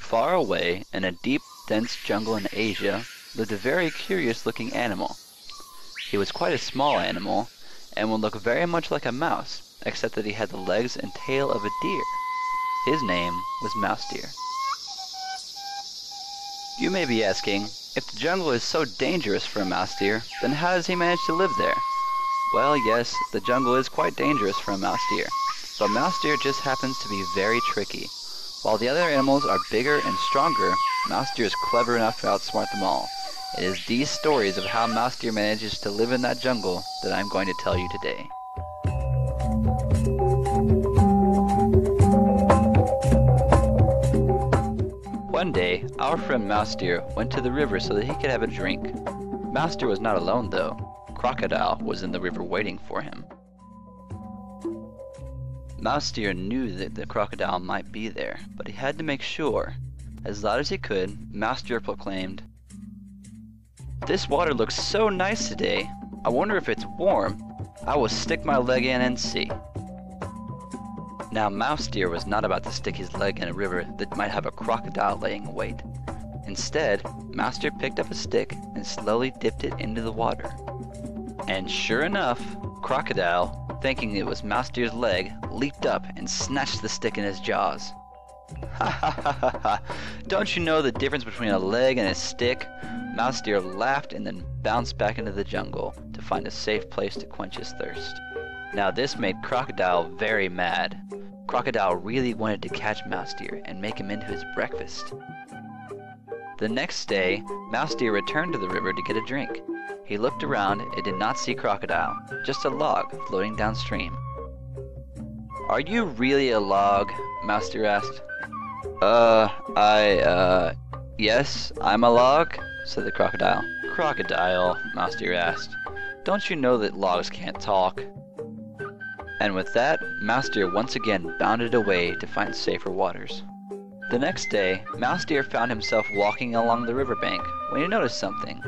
Far away, in a deep, dense jungle in Asia, lived a very curious-looking animal. He was quite a small animal, and would look very much like a mouse, except that he had the legs and tail of a deer. His name was Mouse Deer. You may be asking, if the jungle is so dangerous for a mouse deer, then how does he manage to live there? Well, yes, the jungle is quite dangerous for a mouse deer, but mouse deer just happens to be very tricky. While the other animals are bigger and stronger, mouse deer is clever enough to outsmart them all. It is these stories of how mouse deer manages to live in that jungle that I'm going to tell you today. One day, our friend Mouse Deer went to the river so that he could have a drink. Mouse Deer was not alone though. Crocodile was in the river waiting for him. Mouse Deer knew that the crocodile might be there, but he had to make sure. As loud as he could, Mouse Deer proclaimed, "This water looks so nice today. I wonder if it's warm. I will stick my leg in and see." Now Mouse Deer was not about to stick his leg in a river that might have a crocodile laying wait. Instead, Mouse Deer picked up a stick and slowly dipped it into the water. And sure enough, Crocodile, thinking it was Mouse Deer's leg, leaped up and snatched the stick in his jaws. "Ha ha ha ha ha! Don't you know the difference between a leg and a stick?" Mouse Deer laughed and then bounced back into the jungle to find a safe place to quench his thirst. Now this made Crocodile very mad. Crocodile really wanted to catch Mouse Deer and make him into his breakfast. The next day, Mouse Deer returned to the river to get a drink. He looked around and did not see Crocodile, just a log floating downstream. "Are you really a log?" Mouse Deer asked. Yes, I'm a log," said the crocodile. "Crocodile," Mouse Deer asked, "don't you know that logs can't talk?" And with that, Mouse Deer once again bounded away to find safer waters. The next day, Mouse Deer found himself walking along the riverbank when he noticed something.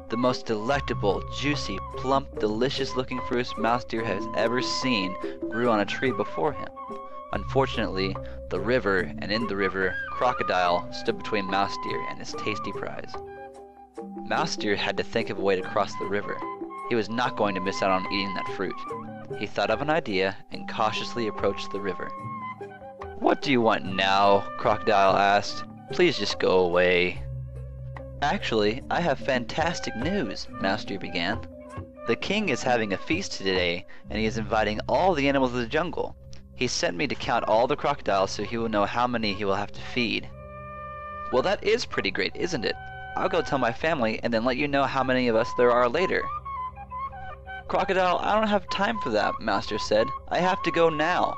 The most delectable, juicy, plump, delicious-looking fruits Mouse Deer has ever seen grew on a tree before him. Unfortunately, the river, and in the river, Crocodile stood between Mouse Deer and his tasty prize. Mouse Deer had to think of a way to cross the river. He was not going to miss out on eating that fruit. He thought of an idea and cautiously approached the river. "What do you want now?" Crocodile asked. "Please just go away." "Actually, I have fantastic news," Mouse Deer began. "The king is having a feast today, and he is inviting all the animals of the jungle. He sent me to count all the crocodiles so he will know how many he will have to feed." "Well, that is pretty great, isn't it? I'll go tell my family and then let you know how many of us there are later." "Crocodile, I don't have time for that," Mouse Deer said. "I have to go now.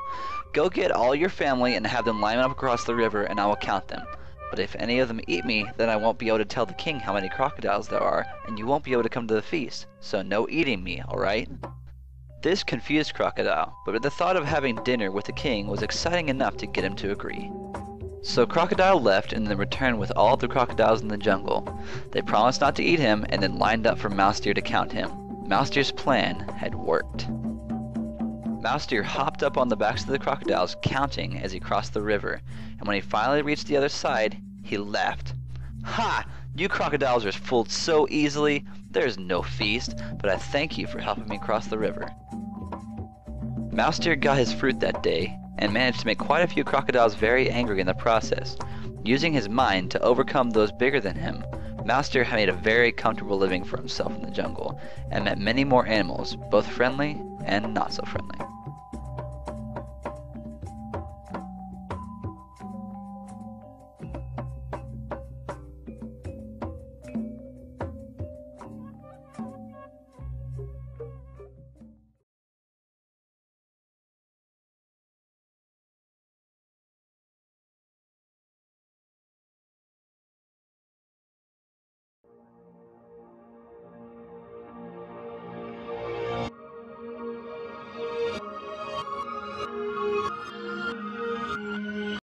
Go get all your family and have them line up across the river and I will count them. But if any of them eat me, then I won't be able to tell the king how many crocodiles there are, and you won't be able to come to the feast. So no eating me, alright?" This confused Crocodile, but the thought of having dinner with the king was exciting enough to get him to agree. So Crocodile left and then returned with all the crocodiles in the jungle. They promised not to eat him and then lined up for Mouse Deer to count him. Mouse Deer's plan had worked. Mouse Deer hopped up on the backs of the crocodiles, counting as he crossed the river, and when he finally reached the other side, he laughed. "Ha! You crocodiles are fooled so easily. There's no feast, but I thank you for helping me cross the river." Mouse Deer got his fruit that day, and managed to make quite a few crocodiles very angry in the process. Using his mind to overcome those bigger than him, Mouse Deer made a very comfortable living for himself in the jungle, and met many more animals, both friendly and not so friendly.